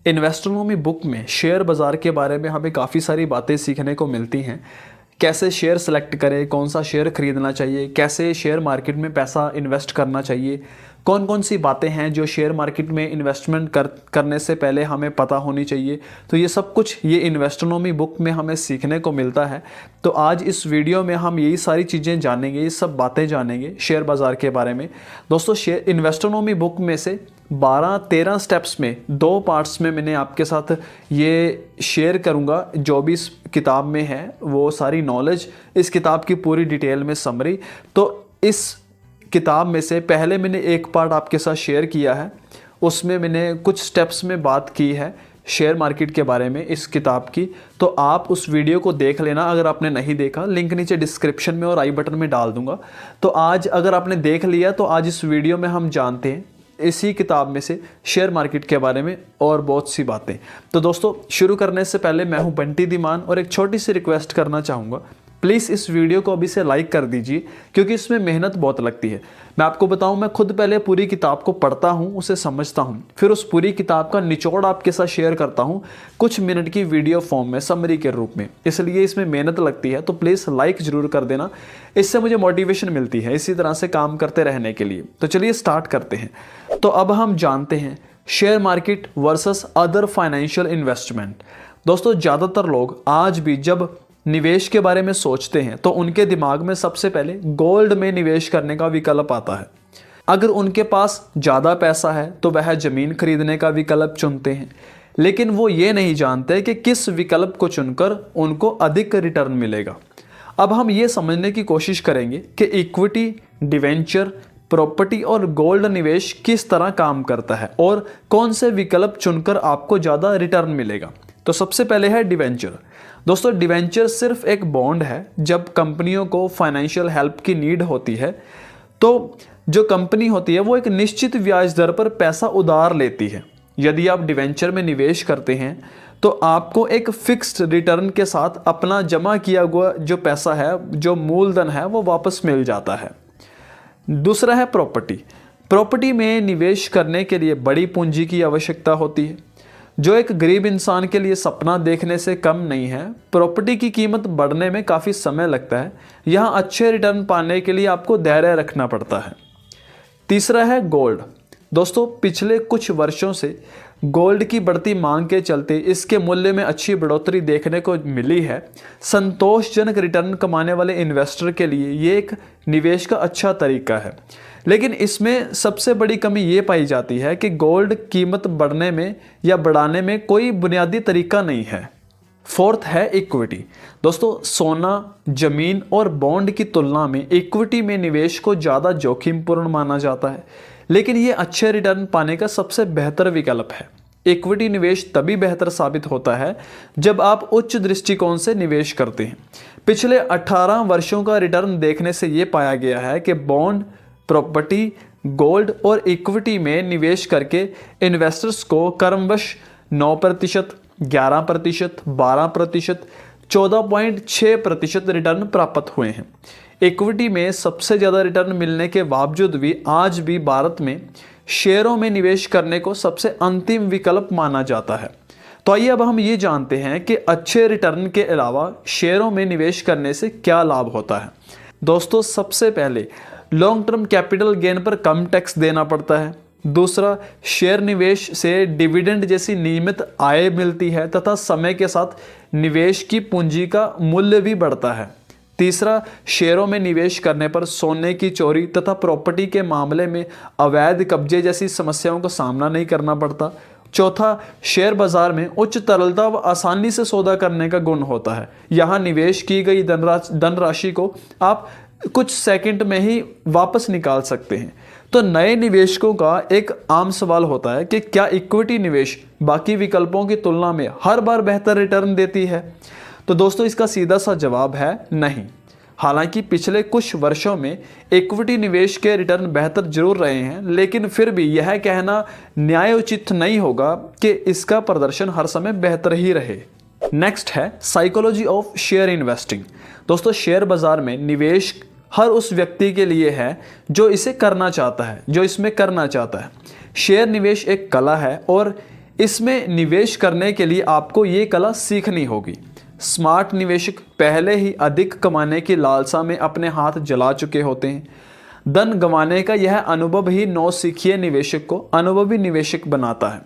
इन्वेस्ट्रोनॉमी book में share बाज़ार के बारे में हमें काफ़ी सारी बातें सीखने को मिलती हैं। कैसे शेयर सेलेक्ट करें, कौन सा शेयर खरीदना चाहिए, कैसे शेयर मार्केट में पैसा इन्वेस्ट करना चाहिए, कौन कौन सी बातें हैं जो शेयर मार्केट में इन्वेस्टमेंट करने से पहले हमें पता होनी चाहिए। तो ये सब कुछ ये इन्वेस्ट्रोनॉमी बुक में हमें सीखने को मिलता है। तो आज इस वीडियो में हम यही सारी चीज़ें जानेंगे, ये सब बातें जानेंगे शेयर बाज़ार के बारे में। दोस्तों, शेयर इन्वेस्ट्रोनॉमी बुक में से 12-13 स्टेप्स में 2 पार्ट्स में मैंने आपके साथ ये शेयर करूँगा। जो भी इस किताब में है वो सारी नॉलेज, इस किताब की पूरी डिटेल में समरी। तो इस किताब में से पहले मैंने एक पार्ट आपके साथ शेयर किया है, उसमें मैंने कुछ स्टेप्स में बात की है शेयर मार्केट के बारे में इस किताब की। तो आप उस वीडियो को देख लेना अगर आपने नहीं देखा, लिंक नीचे डिस्क्रिप्शन में और आई बटन में डाल दूंगा। तो आज अगर आपने देख लिया तो आज इस वीडियो में हम जानते हैं इसी किताब में से शेयर मार्केट के बारे में और बहुत सी बातें। तो दोस्तों, शुरू करने से पहले मैं हूं बंटी धीमान और एक छोटी सी रिक्वेस्ट करना चाहूँगा। प्लीज़ इस वीडियो को अभी से लाइक कर दीजिए क्योंकि इसमें मेहनत बहुत लगती है। मैं आपको बताऊं, मैं खुद पहले पूरी किताब को पढ़ता हूं, उसे समझता हूं, फिर उस पूरी किताब का निचोड़ आपके साथ शेयर करता हूं कुछ मिनट की वीडियो फॉर्म में, समरी के रूप में। इसलिए इसमें मेहनत लगती है। तो प्लीज़ लाइक ज़रूर कर देना, इससे मुझे मोटिवेशन मिलती है इसी तरह से काम करते रहने के लिए। तो चलिए स्टार्ट करते हैं। तो अब हम जानते हैं share market versus other financial investment. दोस्तों, ज़्यादातर लोग आज भी जब निवेश के बारे में सोचते हैं तो उनके दिमाग में सबसे पहले गोल्ड में निवेश करने का विकल्प आता है। अगर उनके पास ज़्यादा पैसा है तो वह ज़मीन खरीदने का विकल्प चुनते हैं, लेकिन वो ये नहीं जानते कि किस विकल्प को चुनकर उनको अधिक रिटर्न मिलेगा। अब हम ये समझने की कोशिश करेंगे कि इक्विटी, डिवेंचर, प्रॉपर्टी और गोल्ड निवेश किस तरह काम करता है और कौन से विकल्प चुनकर आपको ज़्यादा रिटर्न मिलेगा। तो सबसे पहले है डिवेंचर। दोस्तों, डिवेंचर सिर्फ एक बॉन्ड है। जब कंपनियों को फाइनेंशियल हेल्प की नीड होती है तो जो कंपनी होती है वो एक निश्चित ब्याज दर पर पैसा उधार लेती है। यदि आप डिवेंचर में निवेश करते हैं तो आपको एक फिक्स्ड रिटर्न के साथ अपना जमा किया हुआ जो पैसा है, जो मूलधन है, वो वापस मिल जाता है। दूसरा है प्रॉपर्टी। प्रॉपर्टी में निवेश करने के लिए बड़ी पूंजी की आवश्यकता होती है, जो एक गरीब इंसान के लिए सपना देखने से कम नहीं है। प्रॉपर्टी की कीमत बढ़ने में काफ़ी समय लगता है। यहाँ अच्छे रिटर्न पाने के लिए आपको धैर्य रखना पड़ता है। तीसरा है गोल्ड। दोस्तों, पिछले कुछ वर्षों से गोल्ड की बढ़ती मांग के चलते इसके मूल्य में अच्छी बढ़ोतरी देखने को मिली है। संतोषजनक रिटर्न कमाने वाले इन्वेस्टर के लिए ये एक निवेश का अच्छा तरीका है, लेकिन इसमें सबसे बड़ी कमी ये पाई जाती है कि गोल्ड कीमत बढ़ने में या बढ़ाने में कोई बुनियादी तरीका नहीं है। फोर्थ है इक्विटी। दोस्तों, सोना, जमीन और बॉन्ड की तुलना में इक्विटी में निवेश को ज़्यादा जोखिमपूर्ण माना जाता है, लेकिन ये अच्छे रिटर्न पाने का सबसे बेहतर विकल्प है। इक्विटी निवेश तभी बेहतर साबित होता है जब आप उच्च दृष्टिकोण से निवेश करते हैं। पिछले 18 वर्षों का रिटर्न देखने से ये पाया गया है कि बॉन्ड, प्रॉपर्टी, गोल्ड और इक्विटी में निवेश करके इन्वेस्टर्स को क्रमशः 9%, 11%, 12%, 14.6% रिटर्न प्राप्त हुए हैं। इक्विटी में सबसे ज़्यादा रिटर्न मिलने के बावजूद भी आज भी भारत में शेयरों में निवेश करने को सबसे अंतिम विकल्प माना जाता है। तो आइए अब हम ये जानते हैं कि अच्छे रिटर्न के अलावा शेयरों में निवेश करने से क्या लाभ होता है। दोस्तों, सबसे पहले लॉन्ग टर्म कैपिटल गेन पर कम टैक्स देना पड़ता है। दूसरा, शेयर निवेश से डिविडेंड जैसी नियमित आय मिलती है तथा समय के साथ निवेश की पूंजी का मूल्य भी बढ़ता है। तीसरा, शेयरों में निवेश करने पर सोने की चोरी तथा प्रॉपर्टी के मामले में अवैध कब्जे जैसी समस्याओं का सामना नहीं करना पड़ता। चौथा, शेयर बाजार में उच्च तरलता व आसानी से सौदा करने का गुण होता है। यहाँ निवेश की गई धनराशि को आप कुछ सेकंड में ही वापस निकाल सकते हैं। तो नए निवेशकों का एक आम सवाल होता है कि क्या इक्विटी निवेश बाकी विकल्पों की तुलना में हर बार बेहतर रिटर्न देती है? तो दोस्तों, इसका सीधा सा जवाब है नहीं। हालांकि पिछले कुछ वर्षों में इक्विटी निवेश के रिटर्न बेहतर जरूर रहे हैं, लेकिन फिर भी यह कहना न्यायोचित नहीं होगा कि इसका प्रदर्शन हर समय बेहतर ही रहे। नेक्स्ट है साइकोलॉजी ऑफ शेयर इन्वेस्टिंग। दोस्तों, शेयर बाजार में निवेश हर उस व्यक्ति के लिए है जो इसे करना चाहता है, जो इसमें करना चाहता है। शेयर निवेश एक कला है और इसमें निवेश करने के लिए आपको ये कला सीखनी होगी। स्मार्ट निवेशक पहले ही अधिक कमाने की लालसा में अपने हाथ जला चुके होते हैं। धन गंवाने का यह अनुभव ही नौसिखिए निवेशक को अनुभवी निवेशक बनाता है।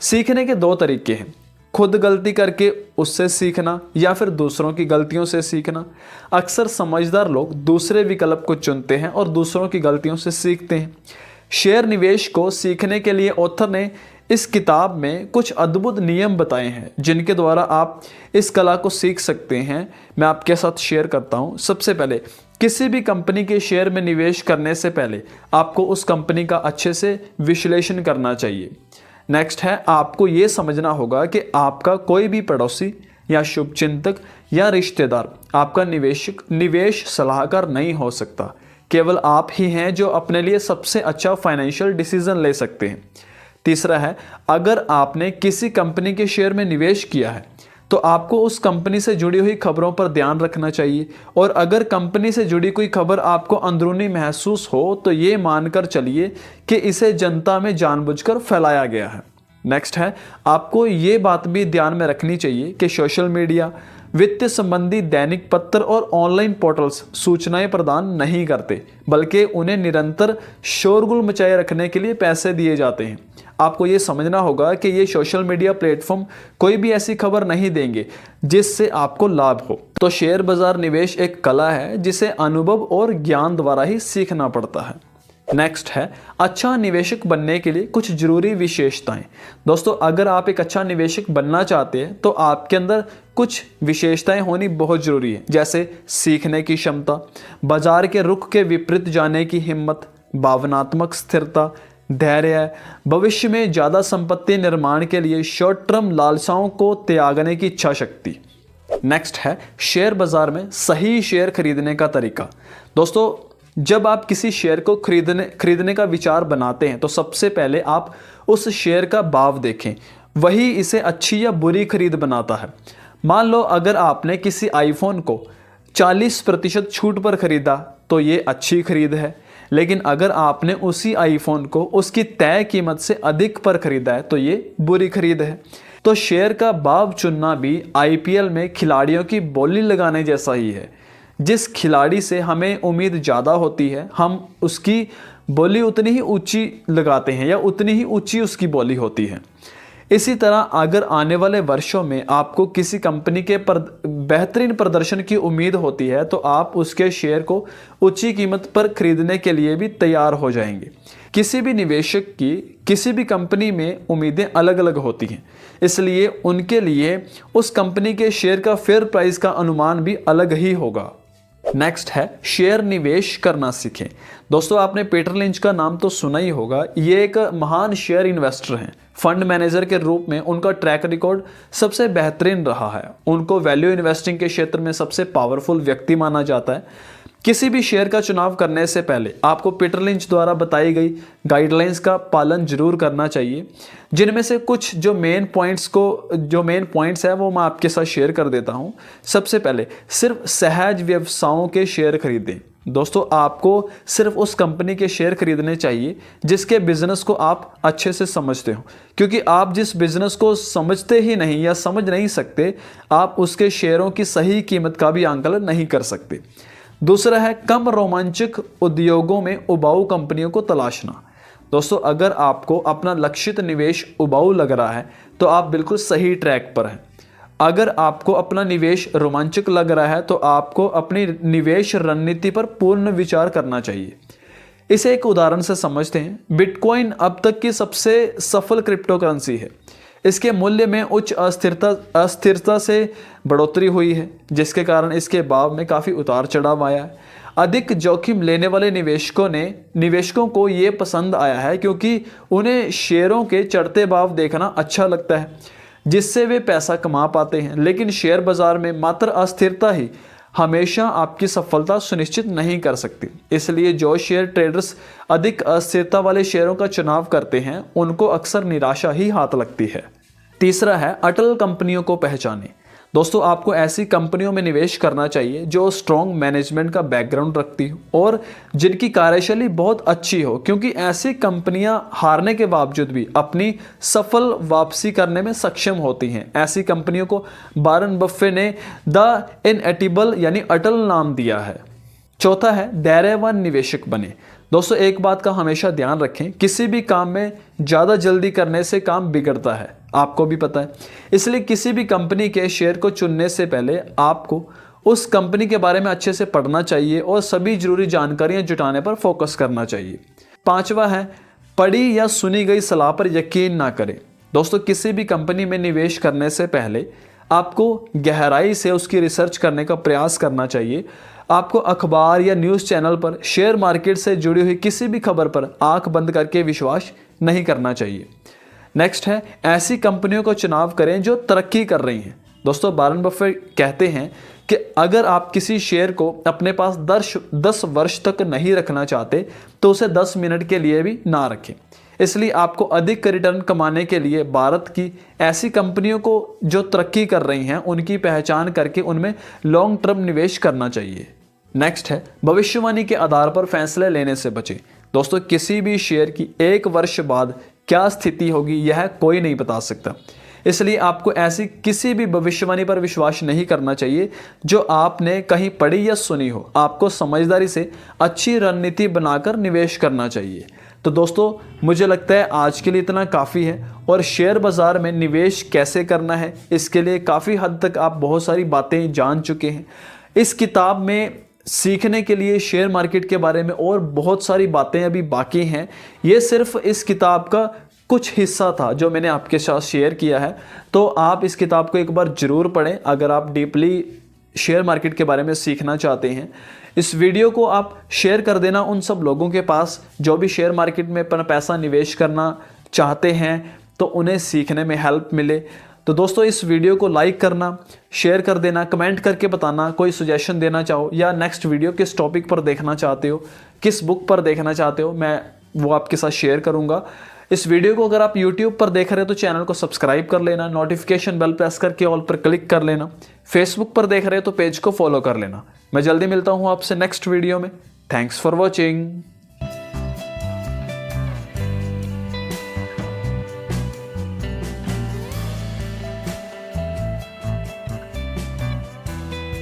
सीखने के दो तरीके हैं, खुद गलती करके उससे सीखना या फिर दूसरों की गलतियों से सीखना। अक्सर समझदार लोग दूसरे विकल्प को चुनते हैं और दूसरों की गलतियों से सीखते हैं। शेयर निवेश को सीखने के लिए ऑथर ने इस किताब में कुछ अद्भुत नियम बताए हैं जिनके द्वारा आप इस कला को सीख सकते हैं। मैं आपके साथ शेयर करता हूं। सबसे पहले, किसी भी कंपनी के शेयर में निवेश करने से पहले आपको उस कंपनी का अच्छे से विश्लेषण करना चाहिए। नेक्स्ट है, आपको ये समझना होगा कि आपका कोई भी पड़ोसी या शुभचिंतक या रिश्तेदार आपका निवेश सलाहकार नहीं हो सकता। केवल आप ही हैं जो अपने लिए सबसे अच्छा फाइनेंशियल डिसीजन ले सकते हैं। तीसरा है, अगर आपने किसी कंपनी के शेयर में निवेश किया है तो आपको उस कंपनी से जुड़ी हुई खबरों पर ध्यान रखना चाहिए, और अगर कंपनी से जुड़ी कोई खबर आपको अंदरूनी महसूस हो तो ये मानकर चलिए कि इसे जनता में जानबूझकर फैलाया गया है। नेक्स्ट है, आपको ये बात भी ध्यान में रखनी चाहिए कि सोशल मीडिया, वित्त संबंधी दैनिक पत्र और ऑनलाइन पोर्टल्स सूचनाएं प्रदान नहीं करते, बल्कि उन्हें निरंतर शोरगुल मचाए रखने के लिए पैसे दिए जाते हैं। आपको ये समझना होगा कि ये सोशल मीडिया प्लेटफॉर्म कोई भी ऐसी खबर नहीं देंगे जिससे आपको लाभ हो। तो शेयर बाजार निवेश एक कला है जिसे अनुभव और ज्ञान द्वारा ही सीखना पड़ता है। नेक्स्ट है, अच्छा निवेशक बनने के लिए कुछ जरूरी विशेषताएं। दोस्तों, अगर आप एक अच्छा निवेशक बनना चाहते हैं तो आपके अंदर कुछ विशेषताएं होनी बहुत जरूरी है, जैसे सीखने की क्षमता, बाजार के रुख के विपरीत जाने की हिम्मत, भावनात्मक स्थिरता, धैर्य, भविष्य में ज़्यादा संपत्ति निर्माण के लिए शॉर्ट टर्म लालसाओं को त्यागने की इच्छा शक्ति। नेक्स्ट है, शेयर बाजार में सही शेयर खरीदने का तरीका। दोस्तों, जब आप किसी शेयर को खरीदने का विचार बनाते हैं तो सबसे पहले आप उस शेयर का भाव देखें, वही इसे अच्छी या बुरी खरीद बनाता है। मान लो अगर आपने किसी आईफोन को 40% छूट पर खरीदा तो ये अच्छी खरीद है, लेकिन अगर आपने उसी आईफोन को उसकी तय कीमत से अधिक पर खरीदा है तो ये बुरी खरीद है। तो शेयर का भाव चुनना भी आईपीएल में खिलाड़ियों की बोली लगाने जैसा ही है। जिस खिलाड़ी से हमें उम्मीद ज़्यादा होती है हम उसकी बोली उतनी ही ऊंची लगाते हैं या उतनी ही ऊंची उसकी बोली होती है। इसी तरह अगर आने वाले वर्षों में आपको किसी कंपनी के बेहतरीन प्रदर्शन की उम्मीद होती है तो आप उसके शेयर को ऊंची कीमत पर खरीदने के लिए भी तैयार हो जाएंगे। किसी भी निवेशक की किसी भी कंपनी में उम्मीदें अलग अलग होती हैं, इसलिए उनके लिए उस कंपनी के शेयर का फेयर प्राइस का अनुमान भी अलग ही होगा। नेक्स्ट है, शेयर निवेश करना सीखें। दोस्तों, आपने पीटर लिंच का नाम तो सुना ही होगा। ये एक महान शेयर इन्वेस्टर हैं। फंड मैनेजर के रूप में उनका ट्रैक रिकॉर्ड सबसे बेहतरीन रहा है। उनको वैल्यू इन्वेस्टिंग के क्षेत्र में सबसे पावरफुल व्यक्ति माना जाता है। किसी भी शेयर का चुनाव करने से पहले आपको पीटर लिंच द्वारा बताई गई गाइडलाइंस का पालन जरूर करना चाहिए, जिनमें से कुछ जो मेन पॉइंट्स है वो मैं आपके साथ शेयर कर देता हूं। सबसे पहले, सिर्फ सहज व्यवसायों के शेयर खरीदें। दोस्तों, आपको सिर्फ उस कंपनी के शेयर खरीदने चाहिए जिसके बिजनेस को आप अच्छे से समझते हो, क्योंकि आप जिस बिजनेस को समझते ही नहीं या समझ नहीं सकते, आप उसके शेयरों की सही कीमत का भी आंकलन नहीं कर सकते। दूसरा है, कम रोमांचक उद्योगों में उबाऊ कंपनियों को तलाशना। दोस्तों, अगर आपको अपना लक्षित निवेश उबाऊ लग रहा है तो आप बिल्कुल सही ट्रैक पर हैं। अगर आपको अपना निवेश रोमांचक लग रहा है तो आपको अपनी निवेश रणनीति पर पूर्ण विचार करना चाहिए। इसे एक उदाहरण से समझते हैं। बिटकॉइन अब तक की सबसे सफल क्रिप्टो करेंसी है। इसके मूल्य में उच्च अस्थिरता से बढ़ोतरी हुई है, जिसके कारण इसके भाव में काफ़ी उतार चढ़ाव आया है। अधिक जोखिम लेने वाले निवेशकों को ये पसंद आया है क्योंकि उन्हें शेयरों के चढ़ते भाव देखना अच्छा लगता है, जिससे वे पैसा कमा पाते हैं। लेकिन शेयर बाजार में मात्र अस्थिरता ही हमेशा आपकी सफलता सुनिश्चित नहीं कर सकती। इसलिए जो शेयर ट्रेडर्स अधिक अस्थिरता वाले शेयरों का चुनाव करते हैं उनको अक्सर निराशा ही हाथ लगती है। तीसरा है, अटल कंपनियों को पहचानें। दोस्तों आपको ऐसी कंपनियों में निवेश करना चाहिए जो स्ट्रॉन्ग मैनेजमेंट का बैकग्राउंड रखती हो और जिनकी कार्यशैली बहुत अच्छी हो, क्योंकि ऐसी कंपनियां हारने के बावजूद भी अपनी सफल वापसी करने में सक्षम होती हैं। ऐसी कंपनियों को वॉरेन बफे ने द इनएटिबल यानी अटल नाम दिया है। चौथा है धैर्यवान निवेशक बने। दोस्तों एक बात का हमेशा ध्यान रखें, किसी भी काम में ज़्यादा जल्दी करने से काम बिगड़ता है, आपको भी पता है। इसलिए किसी भी कंपनी के शेयर को चुनने से पहले आपको उस कंपनी के बारे में अच्छे से पढ़ना चाहिए और सभी जरूरी जानकारियां जुटाने पर फोकस करना चाहिए। पांचवा है पढ़ी या सुनी गई सलाह पर यकीन ना करें। दोस्तों किसी भी कंपनी में निवेश करने से पहले आपको गहराई से उसकी रिसर्च करने का प्रयास करना चाहिए। आपको अखबार या न्यूज़ चैनल पर शेयर मार्केट से जुड़ी हुई किसी भी खबर पर आंख बंद करके विश्वास नहीं करना चाहिए। नेक्स्ट है ऐसी कंपनियों को चुनाव करें जो तरक्की कर रही हैं। दोस्तों वॉरेन बफेट कहते हैं कि अगर आप किसी शेयर को अपने पास 10 वर्ष तक नहीं रखना चाहते तो उसे 10 मिनट के लिए भी ना रखें। इसलिए आपको अधिक रिटर्न कमाने के लिए भारत की ऐसी कंपनियों को जो तरक्की कर रही हैं उनकी पहचान करके उनमें लॉन्ग टर्म निवेश करना चाहिए। नेक्स्ट है भविष्यवाणी के आधार पर फैसले लेने से बचें। दोस्तों किसी भी शेयर की 1 वर्ष बाद क्या स्थिति होगी यह कोई नहीं बता सकता, इसलिए आपको ऐसी किसी भी भविष्यवाणी पर विश्वास नहीं करना चाहिए जो आपने कहीं पढ़ी या सुनी हो। आपको समझदारी से अच्छी रणनीति बनाकर निवेश करना चाहिए। तो दोस्तों मुझे लगता है आज के लिए इतना काफ़ी है, और शेयर बाज़ार में निवेश कैसे करना है इसके लिए काफ़ी हद तक आप बहुत सारी बातें जान चुके हैं। इस किताब में सीखने के लिए शेयर मार्केट के बारे में और बहुत सारी बातें अभी बाकी हैं। ये सिर्फ इस किताब का कुछ हिस्सा था जो मैंने आपके साथ शेयर किया है। तो आप इस किताब को एक बार ज़रूर पढ़ें अगर आप डीपली शेयर मार्केट के बारे में सीखना चाहते हैं। इस वीडियो को आप शेयर कर देना उन सब लोगों के पास जो भी शेयर मार्केट में अपना पैसा निवेश करना चाहते हैं तो उन्हें सीखने में हेल्प मिले। तो दोस्तों इस वीडियो को लाइक करना, शेयर कर देना, कमेंट करके बताना कोई सजेशन देना चाहो या नेक्स्ट वीडियो किस टॉपिक पर देखना चाहते हो, किस बुक पर देखना चाहते हो, मैं वो आपके साथ शेयर करूँगा। इस वीडियो को अगर आप YouTube पर देख रहे हो तो चैनल को सब्सक्राइब कर लेना, नोटिफिकेशन बेल प्रेस करके ऑल पर क्लिक कर लेना। फेसबुक पर देख रहे हो तो पेज को फॉलो कर लेना। मैं जल्दी मिलता हूँ आपसे नेक्स्ट वीडियो में। Thanks for watching.